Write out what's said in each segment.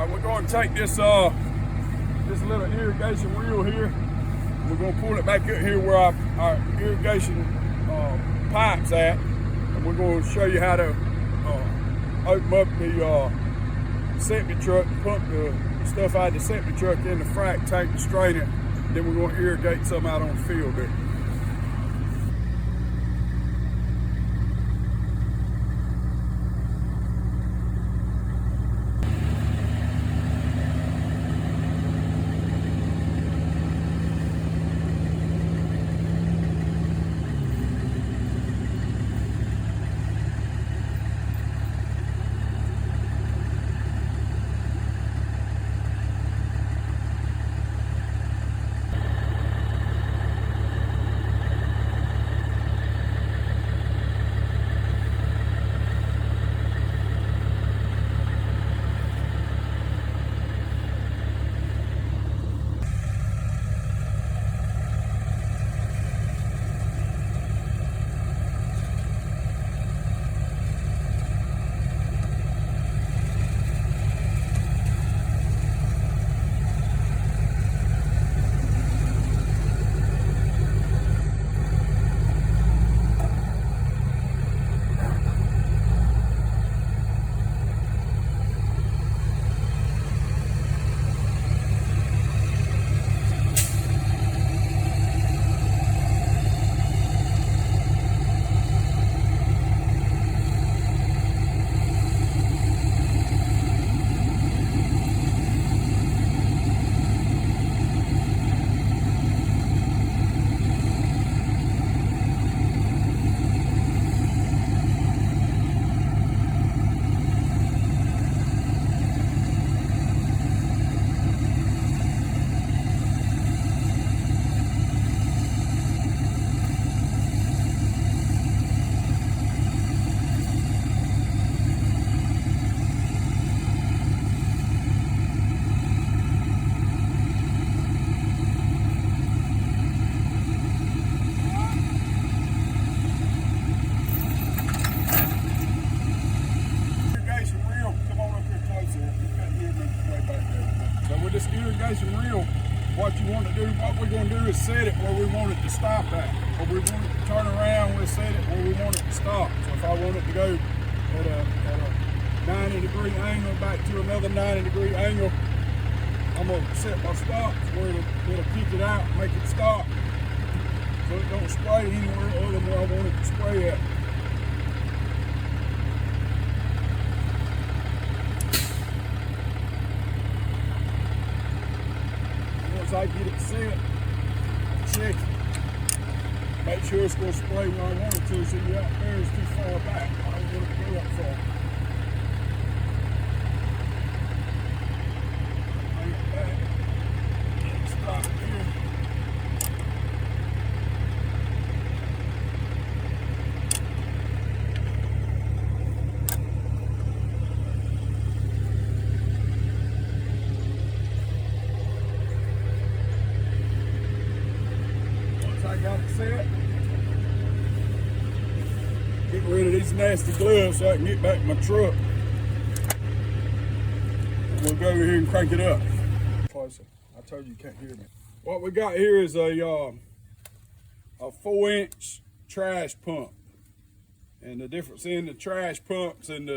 All right, we're going to take this little irrigation reel here. We're going to pull it back up here where our irrigation pipe's at, and we're going to show you how to open up the septic truck, pump the stuff out of the septic truck in the frac tank and strain it. Then we're going to irrigate some out on the field there. This irrigation reel, what we're going to do is set it where we want it to stop at. Or we want it to turn around, we'll set it where we want it to stop. So if I want it to go at a 90-degree angle back to another 90-degree angle, I'm going to set my stops where it'll kick it out and make it stop. So it don't spray anywhere other than where I want it to spray at. I get it set, check it, make sure it's going to spray where I want it to, so your out there is too far back. I don't want it to go up far. Bring it back, and stop it here. Got it set. Get rid of these nasty gloves so I can get back in my truck. And we'll go over here and crank it up. Closer. I told you can't hear me. What we got here is a 4-inch trash pump. And the difference in the trash pumps and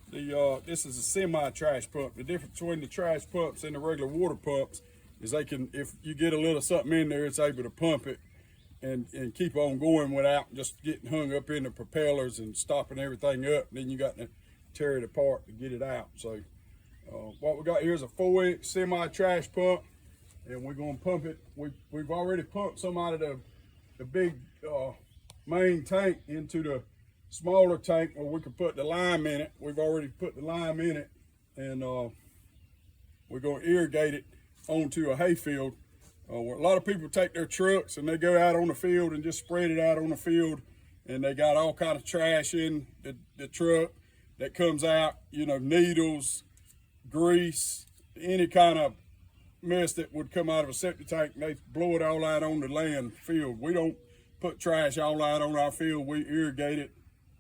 this is a semi-trash pump. The difference between the trash pumps and the regular water pumps is they can, if you get a little something in there, it's able to pump it and keep on going without just getting hung up in the propellers and stopping everything up. And then you got to tear it apart to get it out. So what we got here is a 4-inch semi-trash pump, and we're going to pump it. We've already pumped some out of the big main tank into the smaller tank where we could put the lime in it. We've already put the lime in it, and we're going to irrigate it onto a hayfield. A lot of people take their trucks and they go out on the field and just spread it out on the field, and they got all kind of trash in the truck that comes out, you know, needles, grease, any kind of mess that would come out of a septic tank, and they blow it all out on the land field. We don't put trash all out on our field, we irrigate it.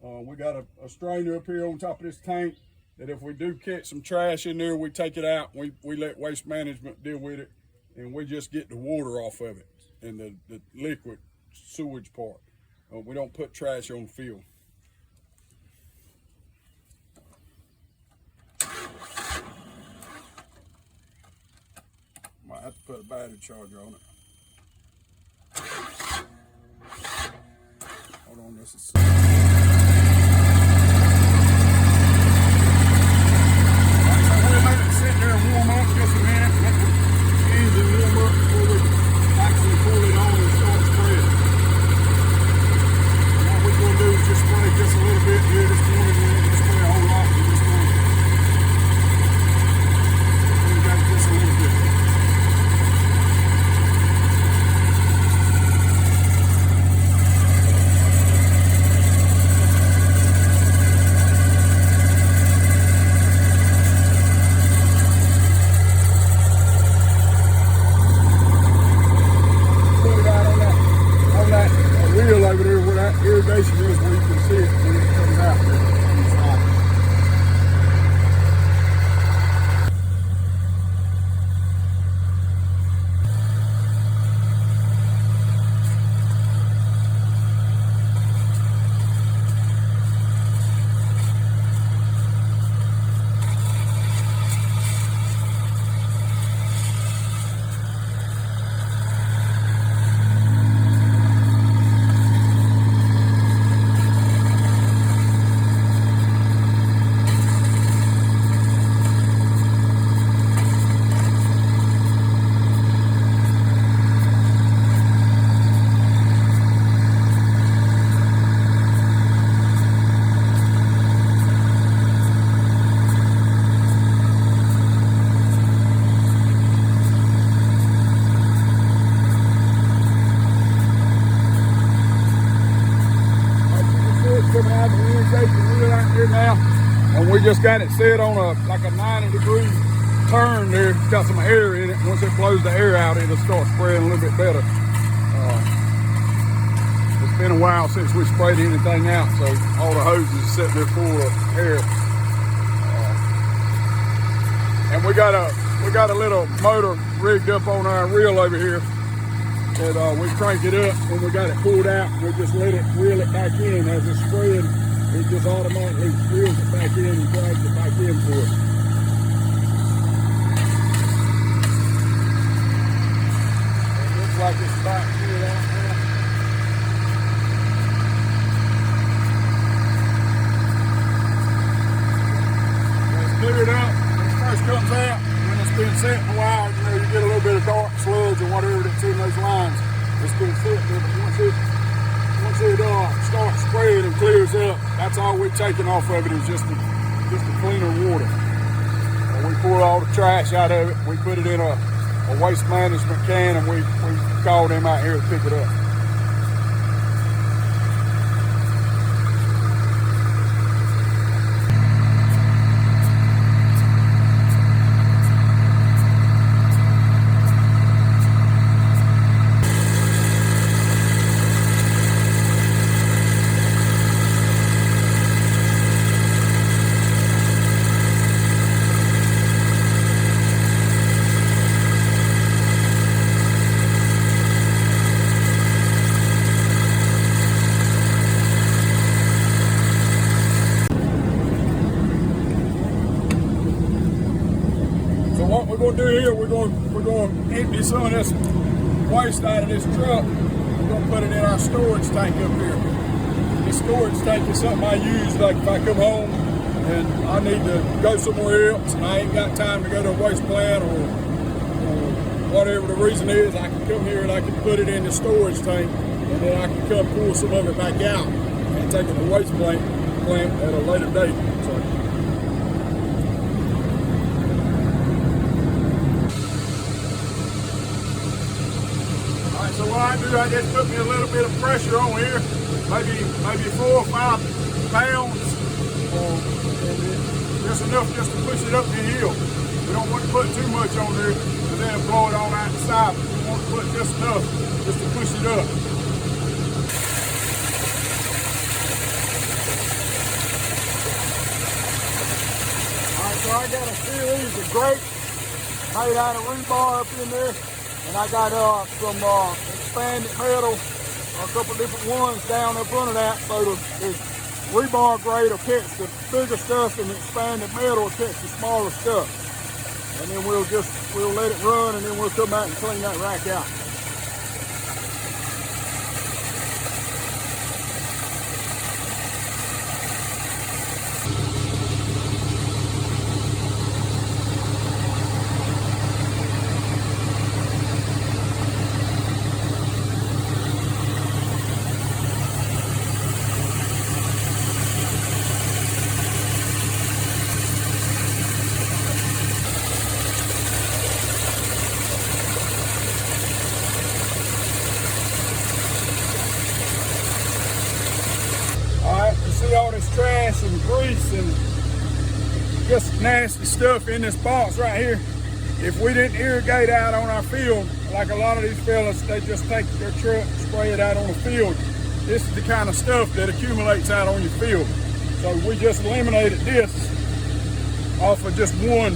We got a strainer up here on top of this tank that if we do catch some trash in there, we take it out, we let waste management deal with it, and we just get the water off of it and the liquid sewage part. We don't put trash on the field. Might have to put a battery charger on it. Hold on, this is. So we'll let it sit there and warm up just a minute. Let the engine warm up before we actually pull it on and start spreading. And what we're going to do is just spray just a little bit here this morning. We ain't going to spray a whole lot. We're just going to irrigate just a little bit. Over there where that irrigation is, where you can see it when it comes out there on the side. Coming out of the irrigation wheel out here now, and we just got it set on like a 90-degree turn there. It's got some air in it. Once it blows the air out, it'll start spraying a little bit better. It's been a while since we sprayed anything out, so all the hoses are sitting there full of air. And we got a little motor rigged up on our reel over here. That we crank it up when we got it pulled out. We just let it reel it back in as it's spraying. It just automatically reels it back in and drags it back in for us. It looks like it's about cleared out now. When it's cleared up, when it first comes out, when it's been set in a while, you know, you get a little bit of dark sludge or whatever that's in those lines. It's been set there, but once it starts spraying and clears up, that's all we're taking off of it is just the cleaner water. We pour all the trash out of it. We put it in a waste management can, and we call them out here to pick it up. What we're going to do here, we're going to empty some of this waste out of this truck. We're going to put it in our storage tank up here. This storage tank is something I use, like if I come home and I need to go somewhere else and I ain't got time to go to a waste plant or whatever the reason is, I can come here and I can put it in the storage tank, and then I can come pull some of it back out and take it to the waste plant at a later date. So, so what I do, I just put me a little bit of pressure on here, maybe 4 or 5 pounds, just enough just to push it up the hill. We don't want to put too much on there, because then it'll blow it on out the side. But we want to put just enough just to push it up. I got a series of grates made out of rebar up in there, and I got some expanded metal, a couple different ones down up under that, so the rebar grate will catch the bigger stuff and the expanded metal will catch the smaller stuff. And then we'll let it run, and then we'll come out and clean that rack out. See all this trash and grease and just nasty stuff in this box right here. If we didn't irrigate out on our field, like a lot of these fellas, they just take their truck and spray it out on the field. This is the kind of stuff that accumulates out on your field. So we just eliminated this off of just one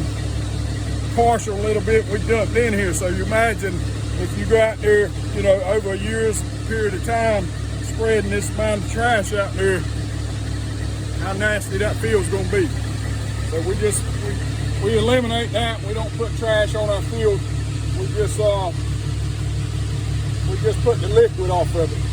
partial little bit we dumped in here. So you imagine if you go out there, you know, over a year's period of time, spreading this amount of trash out there, how nasty that field's gonna be. So we eliminate that. We don't put trash on our field. We just put the liquid off of it.